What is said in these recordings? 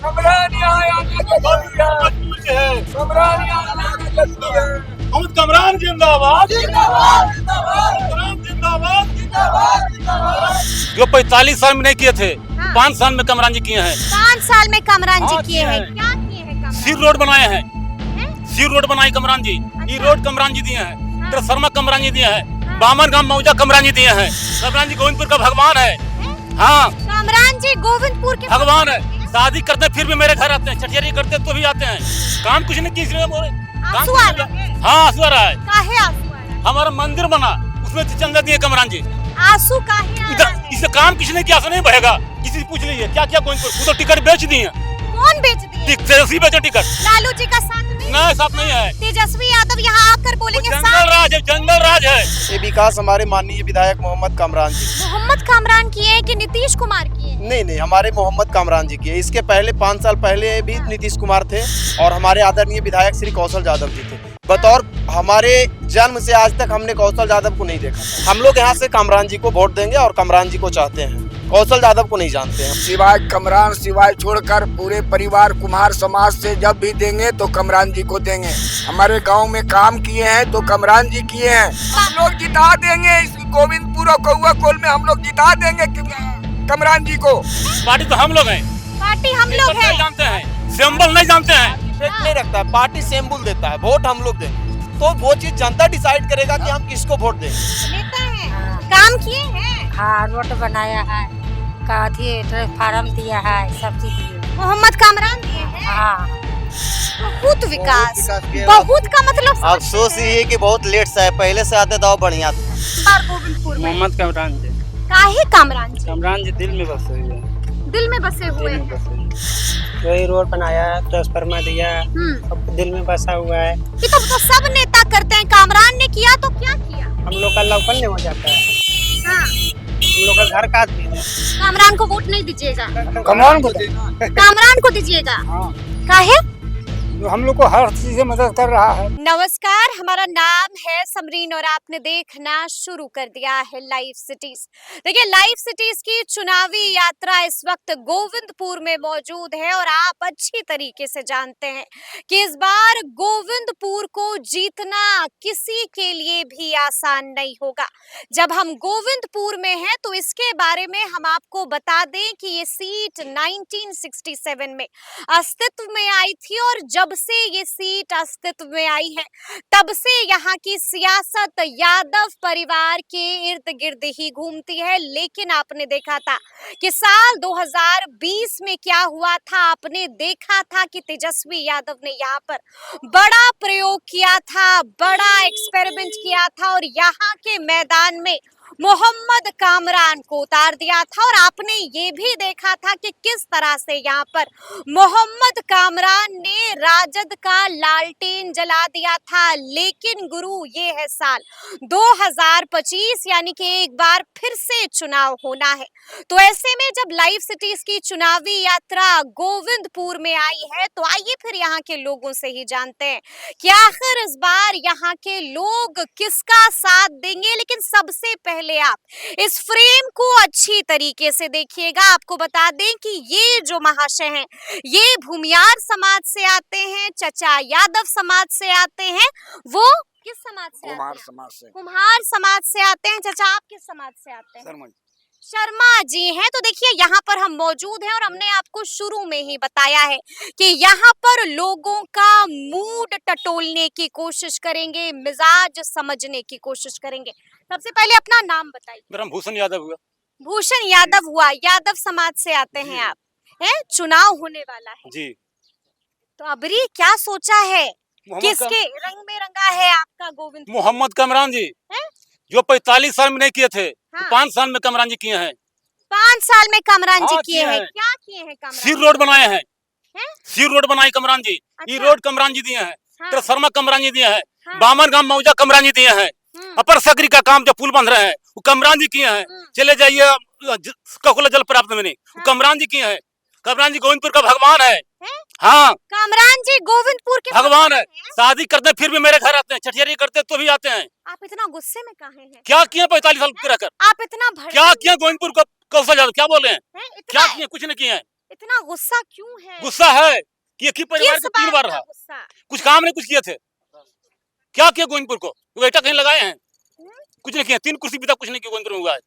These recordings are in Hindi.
कमरान यहाँ आने के लिए है। कमरान यहाँ आने के लिए है। मोहम्मद कमरान जिंदाबाद, जिंदाबाद जिंदाबाद कमरान जिंदाबाद। जिंदाबाद जिंदाबाद। जो 45 साल में नहीं किए थे, हाँ। 5 साल में कमरान जी किए हैं। 5 साल में कमरान जी हाँ, किए हैं। किए हैं। क्या किए हैं कमरान? सी रोड बनाए हैं, हैं? सी रोड बनाई कमरान जी। ई रोड कमरान जी दिए हैं, हाँ। ट्रांसफार्मर कमरान जी दिए हैं, बामन गांव मौजा कमरान जी दिए हैं। कमरान जी गोविंदपुर का भगवान है। हैं? हाँ, कमरान जी गोविंदपुर के भगवान है। शादी करते हैं फिर भी मेरे घर आते हैं, छठियारी करते हैं तो भी आते हैं। काम कुछ नहीं किसी ने बोले। काम आंसू कुछ आ नहीं रहे हैं? किया। हाँ, आंसू आ रहा है। काहे आंसू आ रहा है? हमारा मंदिर बना, उसमें चंदा दिए कमरान जी। आंसू काहे आ रहा इधर है? इसे काम किसी ने किया, नहीं बहेगा। किसी से पूछ लीजिए क्या क्या गोविंदपुर। वो तो टिकट बेच दिए, कौन बेच दिए? तेजस्वी बेचे टिकट। लालू जी का साथ नहीं? नहीं, साथ नहीं है। तेजस्वी यादव यहाँ आकर बोलेंगे जंगल साथ। राज है, जंगल राज है। ये विकास हमारे माननीय विधायक मोहम्मद कामरान जी। मोहम्मद कामरान किए हैं कि नीतीश कुमार किए हैं? नहीं, हमारे मोहम्मद कामरान जी की है। इसके पहले 5 साल पहले भी नीतीश कुमार थे और हमारे आदरणीय विधायक श्री कौशल यादव जी थे। बतौर हमारे जन्म से आज तक हमने कौशल यादव को नहीं देखा था। हम लोग यहाँ से कामरान जी को वोट देंगे और कामरान जी को चाहते हैं, कौशल यादव को नहीं जानते हैं। सिवाय कमरान सिवाय छोड़कर पूरे परिवार कुम्हार समाज से जब भी देंगे तो कमरान जी को देंगे। हमारे गांव में काम किए हैं तो कमरान जी किए हैं। हम लोग जिता देंगे इस गोविंदपुर और कौआ कोल में, हम लोग जिता देंगे कमरान जी को। पार्टी तो हम लोग हैं, पार्टी हम लोग नहीं हैं। जानते हैं, सिंबल नहीं जानते हैं। इफेक्ट नहीं रखता है, पार्टी सिंबल देता है, वोट हम लोग देंगे। तो वो चीज जनता डिसाइड करेगा कि हम किसको वोट दें। नेता हैं, काम किए हैं। हाँ, रोड बनाया है, फार्म दिया है, सब चीज दिए। मोहम्मद कामरान दिए हैं। हाँ, बहुत विकास, किया। बहुत का मतलब अफसोस ये है कि बहुत लेट से है, पहले से आते तो बढ़िया था। गोविंदपुर में मोहम्मद कमरान जी। काहे कामरान जी कमरान जी दिल में बसे हुए हैं, दिल में बसे हुए दिल में हैं? बसे हुए हैं। वही रोड बनाया, ट्रांसफार्मर दिया, सब दिल में बसा हुआ है। ये तो सब नेता करते हैं। कामरान ने किया तो क्या किया? हम लोग का लौकल नहीं हो जाता है, हाँ, हम लोग का घर का आदमी है। कामरान को वोट नहीं दीजिएगा, कमरान को कामरान को दीजिएगा। हाँ, काहे? जो हम लोग को हर चीज से मदद कर रहा है। नमस्कार, हमारा नाम है समरीन और आपने देखना शुरू कर दिया है लाइव सिटीज। देखिए, लाइव सिटीज की चुनावी यात्रा इस वक्त गोविंदपुर में मौजूद है और आप अच्छी तरीके से जानते हैं कि इस बार गोविंदपुर को जीतना किसी के लिए भी आसान नहीं होगा। जब हम गोविंदपुर में हैं तो इसके बारे में हम आपको बता दें कि ये सीट 1967 में अस्तित्व में आई थी और जब से ये सीट अस्तित्व में आई है तब से यहाँ की सियासत यादव परिवार के इर्द गिर्द ही घूमती है। लेकिन आपने देखा था कि साल 2020 में क्या हुआ था। आपने देखा था कि तेजस्वी यादव ने यहाँ पर बड़ा प्रयोग किया था, बड़ा एक्सपेरिमेंट किया था और यहाँ के मैदान में मोहम्मद कामरान को उतार दिया था। और आपने ये भी देखा था कि किस तरह से यहाँ पर मोहम्मद कामरान ने राजद का लालटेन जला दिया था। लेकिन गुरु, ये है साल 2025, यानी कि एक बार फिर से चुनाव होना है। तो ऐसे में जब लाइव सिटीज की चुनावी यात्रा गोविंदपुर में आई है तो आइए फिर यहाँ के लोगों से ही जानते हैं कि आखिर इस बार यहाँ के लोग किसका साथ देंगे। लेकिन सबसे पहले आप इस फ्रेम को अच्छी तरीके से देखिएगा। आपको बता दें कि ये जो महाशय हैं ये भूमियार समाज से आते हैं, चचा यादव समाज से आते हैं। वो किस समाज से आते हैं? समाज से। कुम्हार समाज से आते हैं। चचा, आप किस समाज से आते हैं? शर्मा जी हैं। तो देखिए, यहाँ पर हम मौजूद हैं और हमने आपको शुरू में ही बताया है कि यहाँ पर लोगों का मूड टटोलने की कोशिश करेंगे, मिजाज समझने की कोशिश करेंगे। सबसे पहले अपना नाम बताइए। मेरा नाम भूषण यादव हुआ। भूषण यादव हुआ, यादव समाज से आते हैं आप, हैं? चुनाव होने वाला है जी। तो अबरी क्या सोचा है? मोहम्मद किसके रंग में रंगा है आपका गोविंद? मोहम्मद कमरान जी हैं? जो 45 साल में नहीं किए थे, हाँ। 5 साल में कमरान जी किए हैं। 5 साल में कमरान जी हाँ, किए किए हैं। हैं। क्या किए हैं सी कमरान? रोड बनाए हैं, हैं? सी रोड बनाई कमरान जी। ई अच्छा। रोड कमरान जी दिए हैं, हाँ। ट्रांसफार्मर कमरान जी दिए हैं, हाँ। बामन गांव मौजा कमरान जी दिए हैं। अपर सकरी का काम जो पुल बन रहे हैं वो कमरान जी किए हैं। चले जाइए ककुला जल प्राप्त में नहीं, वो कमरान जी किए हैं। कमरान जी गोविंदपुर का भगवान है। हाँ, कामरान जी गोविंदपुर के भगवान है। शादी करते हैं फिर भी मेरे घर आते हैं, छठियारी करते हैं तो भी आते हैं। आप इतना गुस्से में काहे हैं? क्या किए 45 साल रहकर? आप इतना भड़के क्या किए गोविंदपुर को? कौशल यादव क्या बोले हैं? हैं? क्या किए? कुछ नहीं किए हैं। इतना गुस्सा क्यों है? गुस्सा है कि एक ही परिवार किस के 3 बात बार का रहा, गुस्सा? कुछ काम नहीं कुछ किए थे। क्या किया गोविंदपुर को? वो ईटा कहीं लगाए हैं? कुछ नहीं किया, 3 कुर्सी भी तक कुछ नहीं किया गोविंदपुर में हुआ है।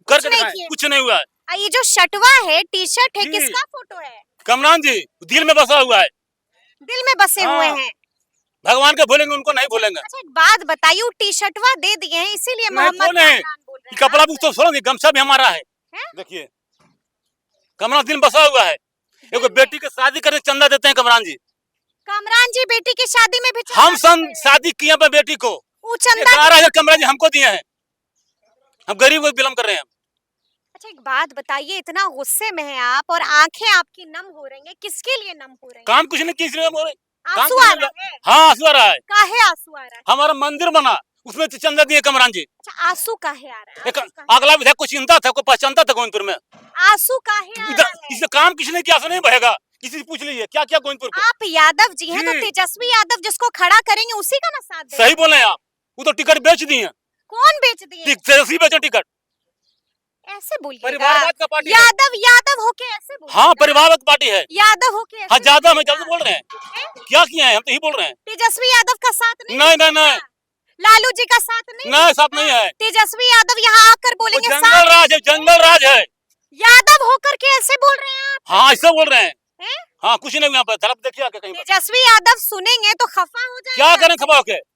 करके नहीं दिखाएं, किए। कुछ नहीं हुआ है। ये जो शटवा है, टी शर्ट है, जी। किसका फोटो है? कमरान जी दिल में बसा हुआ है। दिल में बसे हाँ। हुए हैं। भगवान के भूलेंगे उनको नहीं भूलेंगे। अच्छा एक बात बताइए, वो टी शर्टवा दे दिए हैं इसीलिए नहीं, मोहम्मद कौन है? कामरान बोल रहे हैं। कपड़ा भी तो छोड़ोगे, गमछा भी हमारा है। हैं? देखिए कमरान दिल में बसा हुआ है। एक बेटी की शादी करने चंदा देते हैं कमरान जी। कामरान जी बेटी की शादी में भी चंदा हम सन देते हैं। शादी किए अपने बेटी को, वो चंदा 11,000 कमरान जी हमको दिए हैं। हम गरीब को बिलोंग कर रहे हैं। अच्छा एक बात बताइए, इतना गुस्से में है आप और आंखें आपकी नम हो रही हैं, किसके लिए नम हो रही हैं? काम कुछ नहीं किया इसलिए बोल रहे हैं। काम आंसू कुछ आ नहीं रहा किया। है? हाँ आंसू आ रहा है। काहे आंसू आ रहा है? हमारा मंदिर बना उसमें तो चंदा दिए कमरान जी। अच्छा आंसू काहे आ रहा है? एक आंसू काहे- अगला विधायक को चिंता था, को पहचानता था गोविंदपुर में। आंसू काहे आ रहा है? इससे काम किसी ने किया ऐसा नहीं बहेगा। किसी से पूछ लीजिए क्या क्या गोविंदपुर को। आप यादव जी हैं तो जी। तेजस्वी यादव जिसको खड़ा करेंगे उसी का ना साथ देंगे। सही बोले आप, वो तो टिकट बेच दिए। कौन बेच दिए? तेजस्वी बेचे टिकट। ऐसे बोलिएगा। परिवारवाद का पार्टी है। यादव होके ऐसे बोलिएगा। हाँ परिवारवाद पार्टी है। यादव होके ऐसे हाँ ज्यादा में बोलिएगा। जल्द बोल रहे हैं। क्या किया है हम तो यही बोल रहे हैं। तेजस्वी यादव का साथ नहीं? नहीं नहीं नहीं लालू जी का साथ नहीं? नहीं साथ नहीं है। तेजस्वी यादव यहाँ आकर वो बोलेंगे जंगल साथ। राज है, जंगल राज है। यादव होकर के ऐसे बोल रहे हैं आप? हाँ ऐसा बोल रहे हैं। हैं? हाँ कुछ नहीं यहाँ पर तरफ देखिए आके कहीं पर। तेजस्वी यादव सुनेंगे तो खफा हो जाएंगे। क्या करें खबा के।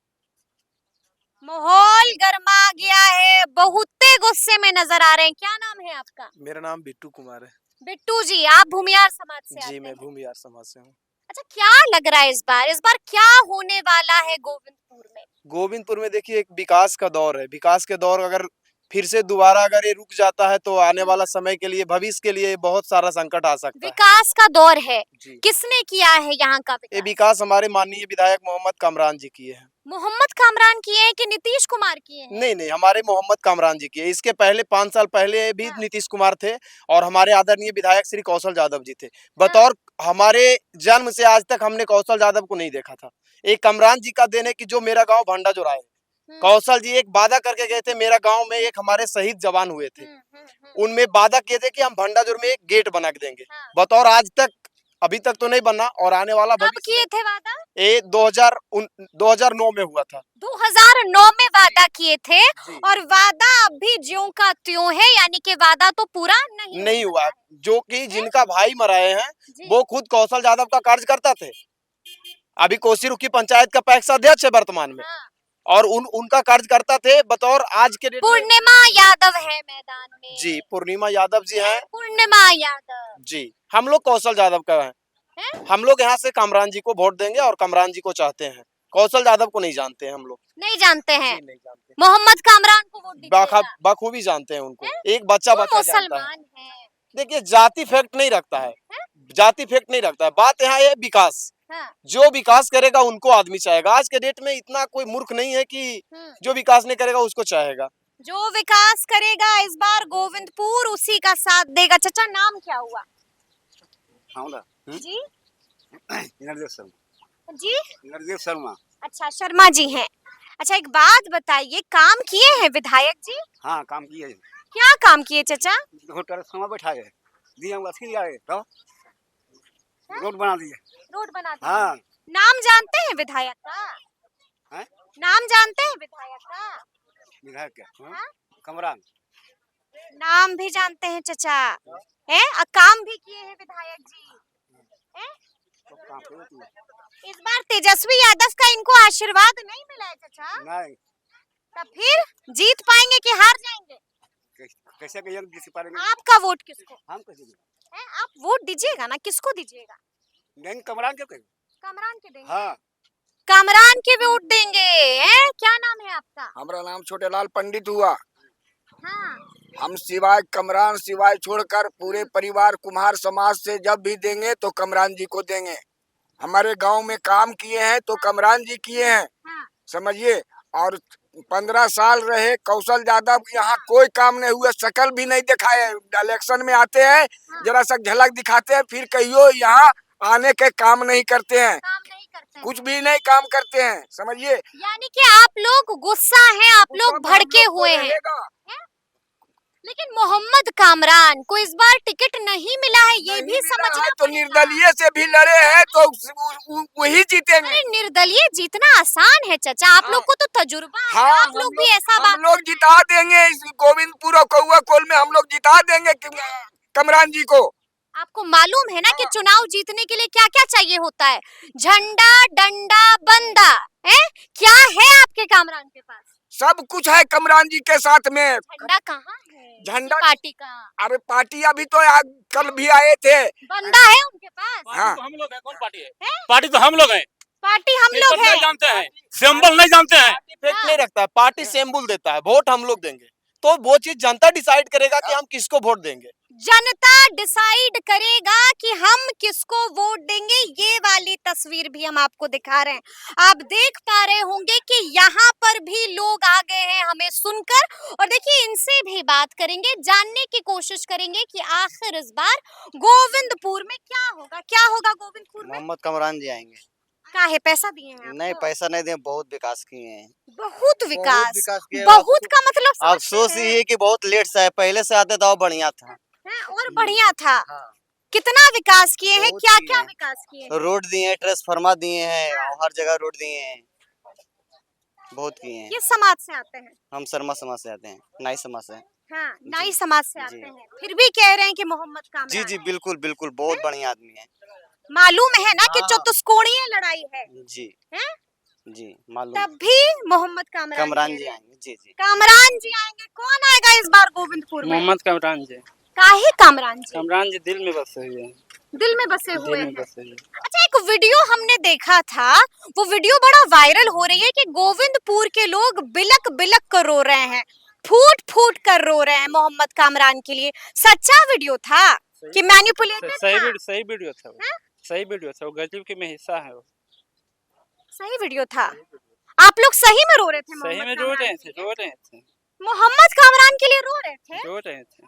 माहौल गर्मा गया है, बहुते गुस्से में नजर आ रहे हैं। क्या नाम है आपका? मेरा नाम बिट्टू कुमार है। बिट्टू जी, आप भूमियार समाज से आते जी मैं हैं। भूमियार समाज से हूँ। अच्छा क्या लग रहा है इस बार क्या होने वाला है गोविंदपुर में? गोविंदपुर में देखिए एक विकास का दौर है। विकास के दौर अगर फिर से दोबारा अगर ये रुक जाता है तो आने वाला समय के लिए, भविष्य के लिए बहुत सारा संकट आ सकता है। विकास का दौर है। जी। किसने किया है यहाँ का ये विकास? विकास हमारे माननीय विधायक मोहम्मद कामरान जी किए हैं। मोहम्मद कामरान किए हैं कि नीतीश कुमार किए हैं? नहीं नहीं, हमारे मोहम्मद कामरान जी किए। इसके पहले 5 साल पहले भी नीतीश कुमार थे और हमारे आदरणीय विधायक श्री कौशल यादव जी थे। बतौर हमारे जन्म से आज तक हमने कौशल यादव को नहीं देखा था। एक कामरान जी का देन है कि जो मेरा गांव भंडा जो है, कौशल जी एक वादा करके गए थे। मेरा गांव में एक हमारे शहीद जवान हुए थे, उनमें वादा किए थे कि हम भंडाजोर में एक गेट बना के देंगे। बतौर आज तक अभी तक तो नहीं बना और आने वाला कब किए थे वादा? ये 2009 में हुआ था। 2009 में वादा किए थे और वादा अभी ज्यों का त्यों है, यानी कि वादा तो पूरा नहीं हुआ। जो कि जिनका भाई मराए हैं जी। वो खुद कौशल यादव का कार्यकर्ता थे। अभी कोसी रुकी पंचायत का पैक्स अध्यक्ष है वर्तमान में। हाँ। और उनका कार्यकर्ता थे। बतौर आज के डेट में पूर्णिमा यादव है मैदान में। जी पूर्णिमा यादव जी हैं। पूर्णिमा यादव जी हम लोग कौशल यादव का हैं। हम लोग यहाँ से कामरान जी को वोट देंगे और कामरान जी को चाहते हैं। कौशल यादव को नहीं जानते हैं हम लोग। नहीं जानते हैं? नहीं जानते। मोहम्मद कामरान को वोट दीजिएगा। बखूबी जानते हैं उनको। एक बच्चा जानता है। मुसलमान है। देखिए जाति फैक्ट नहीं रखता है। जाति फैक्ट नहीं रखता है। बात यहाँ है विकास। हाँ। जो विकास करेगा उनको आदमी चाहेगा। आज के डेट में इतना कोई मूर्ख नहीं है कि जो विकास नहीं करेगा उसको चाहेगा। जो विकास करेगा इस बार गोविंदपुर उसी का साथ देगा। चाचा नाम क्या हुआ? जी नरदेव शर्मा। जी नरदेव शर्मा। अच्छा शर्मा जी हैं। अच्छा एक बात बताइए, काम किए हैं विधायक जी? हाँ काम किए। क्या काम किए चाचा? ट्रांसफार्मर बैठाए दिए, तो रोड बना दिए। रोड बना दिए। हाँ। नाम जानते हैं विधायक का? हैं? नाम जानते हैं विधायक का? विधायक क्या? हाँ? कमरान। नाम भी जानते हैं चाचा हैं और काम भी किए हैं विधायक जी हैं? इस बार तेजस्वी यादव का इनको आशीर्वाद नहीं मिला है चाचा? नहीं। तब फिर जीत पाएंगे कि हार जाएंगे? कैसे जीत पाएंगे? आपका वोट किसको हम कैसे है? आप वोट दीजिएगा ना, किसको दीजिएगा? देंगे? कमरान क्यों कहेंगे? कामरान के देंगे? हाँ। कामरान के वोट देंगे हैं? क्या नाम है आपका? हमारा नाम छोटेलाल पंडित हुआ। हाँ। हम सिवाय कमरान सिवाय छोड़कर पूरे परिवार कुम्हार समाज से जब भी देंगे तो कमरान जी को देंगे। हमारे गांव में काम किए हैं तो कमरान जी किए हैं। हाँ। समझिए। और 15 साल रहे कौशल यादव, यहाँ कोई काम नहीं हुआ, शकल भी नहीं दिखाए। इलेक्शन में आते हैं जरा सा झलक दिखाते हैं, फिर कहियो यहाँ आने के काम नहीं करते हैं। काम नहीं करते हैं। कुछ भी नहीं काम करते हैं। समझिए। यानी कि आप लोग गुस्सा हैं, आप लोग भड़के हुए हैं। लेकिन मोहम्मद कामरान को इस बार टिकट नहीं मिला है, ये भी समझना तो पड़ेगा। निर्दलीय से भी लड़े हैं तो वही जीतेंगे। अरे निर्दलीय जीतना आसान है चाचा, आप लोग को तो तजुर्बा है, हाँ, आप लोग भी ऐसा बात हम लोग जिता देंगे इस गोविंदपुर और कौआ कोल में, हम लोग जिता देंगे कमरान जी को। आपको मालूम है ना कि चुनाव जीतने के लिए क्या क्या चाहिए होता है? झंडा, डंडा, बंदा, है क्या है आपके कामरान के पास? सब कुछ है कमरान जी के साथ में। झंडा कहाँ है? झंडा पार्टी का अरे पार्टी अभी तो कल भी आए थे। बंदा है उनके पास? हाँ। पार्टी तो हम लोग हैं। कौन पार्टी है? पार्टी तो हम लोग हैं। पार्टी हम लोग नहीं हैं। जानते हैं, सिंबल नहीं जानते हैं। इफेक्ट नहीं रखता है, पार्टी सिंबल देता है, वोट हम लोग देंगे, तो वो चीज जनता डिसाइड करेगा कि हम किसको वोट देंगे। जनता डिसाइड करेगा कि हम किसको वोट देंगे। ये वाली तस्वीर भी हम आपको दिखा रहे हैं। आप देख पा रहे होंगे कि यहाँ पर भी लोग आ गए हैं हमें सुनकर, और देखिए इनसे भी बात करेंगे, जानने की कोशिश करेंगे कि आखिर इस बार गोविंदपुर में क्या होगा। क्या होगा गोविंदपुर में? मोहम्मद कमरान जी आएंगे। काहे पैसा दिए हैं नहीं आपको? पैसा नहीं दिए, बहुत विकास किए हैं। बहुत विकास। विकास किए। बहुत का मतलब समझते अफसोस हैं? ये है कि बहुत लेट से आए, पहले से आते तो और बढ़िया था। हैं? और बढ़िया था। हाँ। कितना विकास किए हैं? बहुत क्या किए क्या हैं। विकास किए हैं? रोड दिए हैं, ट्रांसफार्मर दिए हैं, और हर जगह रोड दिए हैं, बहुत किए हैं। किस समाज से आते हैं? हम शर्मा समाज से आते हैं, नाई समाज से। हाँ, नाई समाज से आते जी। हैं, फिर भी कह रहे हैं कि मोहम्मद जी कामरान। जी बिल्कुल बिल्कुल, बहुत बढ़िया आदमी है। मालूम है ना कि हाँ। चतुष्कोणीय लड़ाई है, जी हैं? जी मालूम। तब भी मोहम्मद कामरान कमरान कह जी रहे हैं। आएंगे। जी जी। कामरान जी आएंगे। कौन आएगा इस बार गोविंदपुर में? मोहम्मद कमरान जी। काहे कामरान जी? कमरान जी दिल में बसे हुए हैं। दिल में बसे हुए दिल में हैं। बसे हुए हैं। अच्छा, एक वीडियो हमने देखा था, वो वीडियो बड़ा वायरल हो रही है कि गोविंदपुर के लोग बिलक बिलक कर रो रहे हैं, फूट फूट कर रो रहे हैं मोहम्मद कामरान के लिए। सच्चा वीडियो था कि मैनिपुलेटेड था? सही वीडियो था वो। सही वीडियो था वो, गजब के में हिस्सा है वो। सही वीडियो था। आप लोग सही में रो रहे थे? सही में रो रहे थे। मोहम्मद कामरान के लिए रो रहे थे? रो रहे थे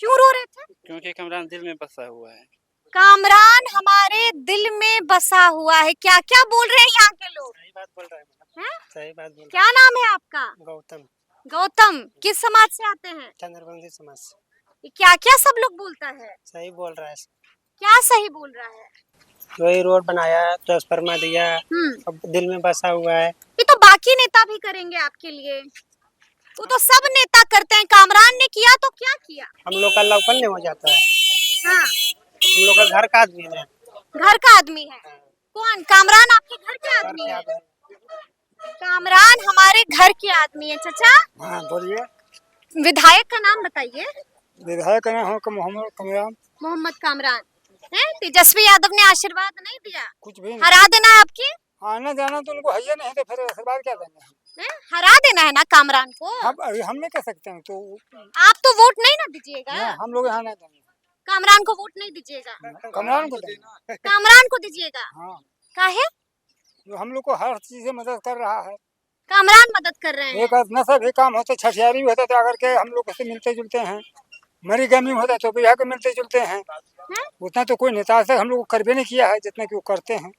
क्यों रो रहे थे? क्योंकि कमरान दिल में बसा हुआ है। कामरान हमारे दिल में बसा हुआ है। क्या क्या बोल रहे हैं यहाँ के लोग? सही बात बोल रहे हैं? सही बात बोल क्या नाम है आपका? गौतम। गौतम। किस समाज से आते हैं? चंद्रबंदी समाज से। ये क्या क्या सब लोग बोलता है? सही बोल रहा है। क्या सही बोल रहा है? वही रोड बनाया, ट्रांसफार्मर दिया, अब दिल में बसा हुआ है। ये तो बाकी नेता भी करेंगे आपके लिए, वो तो सब नेता करते हैं। कामरान ने किया तो क्या किया? हम लोग का लौकल नहीं हो जाता है। हाँ, हम लोग का घर का आदमी है। घर का आदमी है। कौन? कामरान आपके घर के आदमी है? कामरान हमारे घर के आदमी है। चाचा हाँ बोलिए। विधायक का नाम बताइए। विधायक का नाम है मोहम्मद कमरान। मोहम्मद कामरान है। तेजस्वी यादव ने आशीर्वाद नहीं दिया? कुछ भी नहीं। हरा देना है आपकी? आना जाना तो उनको है ही नहीं, तो फिर आशीर्वाद क्या देंगे? हैं? हरा देना है ना कामरान को? हम नहीं कह सकते हैं, तो आप तो वोट नहीं ना दीजिएगा? हम लोग यहाँ नहीं देंगे। कामरान को वोट नहीं दीजिएगा? कमरान को देंगे। कामरान को दीजिएगा? हाँ, काहे? जो हम लोग को हर चीज से मदद कर रहा है। कामरान मदद कर रहे हैं। एक नशा भी काम होता, छठियारी होता तो आकर के हम लोग से मिलते जुलते हैं। मरी गमी होता तो भी के मिलते जुलते हैं। उतना तो कोई नेता से हम लोग करबे नहीं किया है जितना कि वो करते हैं।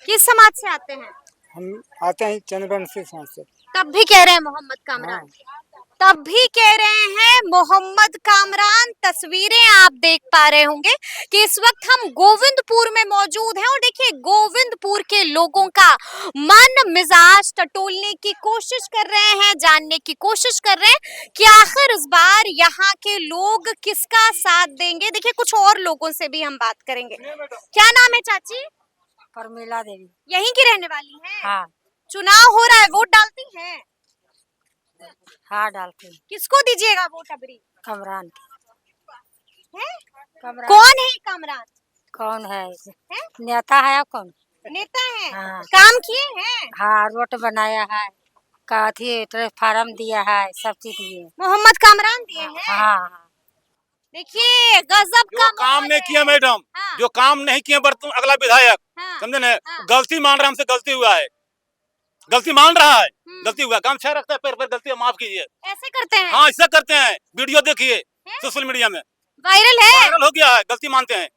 किस समाज से आते हैं? हम आते हैं चंद्रवंशी समाज से। तब भी कह रहे हैं मोहम्मद कामरान। तब भी कह रहे हैं मोहम्मद कामरान। तस्वीरें आप देख पा रहे होंगे कि इस वक्त हम गोविंदपुर में मौजूद हैं, और देखिए गोविंदपुर के लोगों का मन मिजाज टटोलने की कोशिश कर रहे हैं, जानने की कोशिश कर रहे हैं कि आखिर इस बार यहाँ के लोग किसका साथ देंगे। देखिए कुछ और लोगों से भी हम बात करेंगे। क्या नाम है चाची? परमिला देवी। यहीं की रहने वाली हैं? हाँ। चुनाव हो रहा है, वोट डालती हैं? हाँ डालते हैं। किसको दीजिएगा वोट अबरी? कमरान हैं? कमरान कौन है ये कामरान? कौन है? हैं? नेता है कौन? नेता है? हाँ। काम किए हैं? हाँ रोड बनाया है, काथी ट्रांसफार्मर दिया है, सब चीज दिए। मोहम्मद कामरान दिए हैं? हाँ। देखिए गजब का जो काम माहौल नहीं है। किया मैडम, हाँ। जो काम नहीं किए बर्तन अगला विधायक, हाँ। समझे ना? हाँ। गलती मान रहा है, हमसे गलती हुआ है, गलती मान रहा है, गलती हुआ, काम अच्छा रखता है, पैर पर गलती है, माफ कीजिए। ऐसे करते हैं? हाँ ऐसा करते हैं, वीडियो देखिए सोशल मीडिया में वायरल है? वायरल हो गया है, गलती मानते हैं।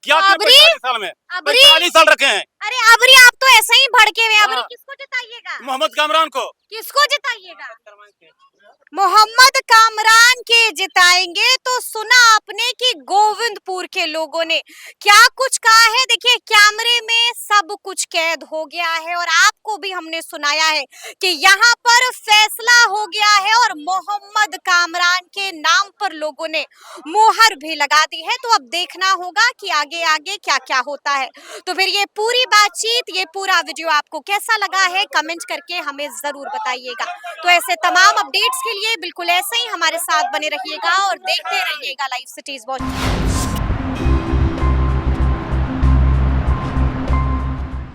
क्या किया अबरी? 45 साल में? अबरी? 45 साल रखे हैं। अरे अबरी आप तो ऐसे ही भड़के हुए हैं। अबरी हाँ। किसको जिताइएगा? मोहम्मद कामरान को। किसको जिताइएगा? मोहम्मद कामरान के जिताएंगे। तो सुना आपने कि गोविंदपुर के लोगों ने क्या कुछ कहा है। देखिए कैमरे में सब कुछ कैद हो गया है और आपको भी हमने सुनाया है कि यहाँ पर फैसला हो गया है और मोहम्मद कामरान के नाम पर लोगों ने मोहर भी लगा दी है। तो अब देखना होगा कि आगे आगे क्या क्या होता है। तो फिर ये पूरी बातचीत, ये पूरा वीडियो आपको कैसा लगा है कमेंट करके हमें जरूर बताइएगा। तो ऐसे तमाम अपडेट्स के लिए बिल्कुल ऐसे ही हमारे साथ बने रहिएगा और देखते रहिएगा लाइव सिटीज वॉच।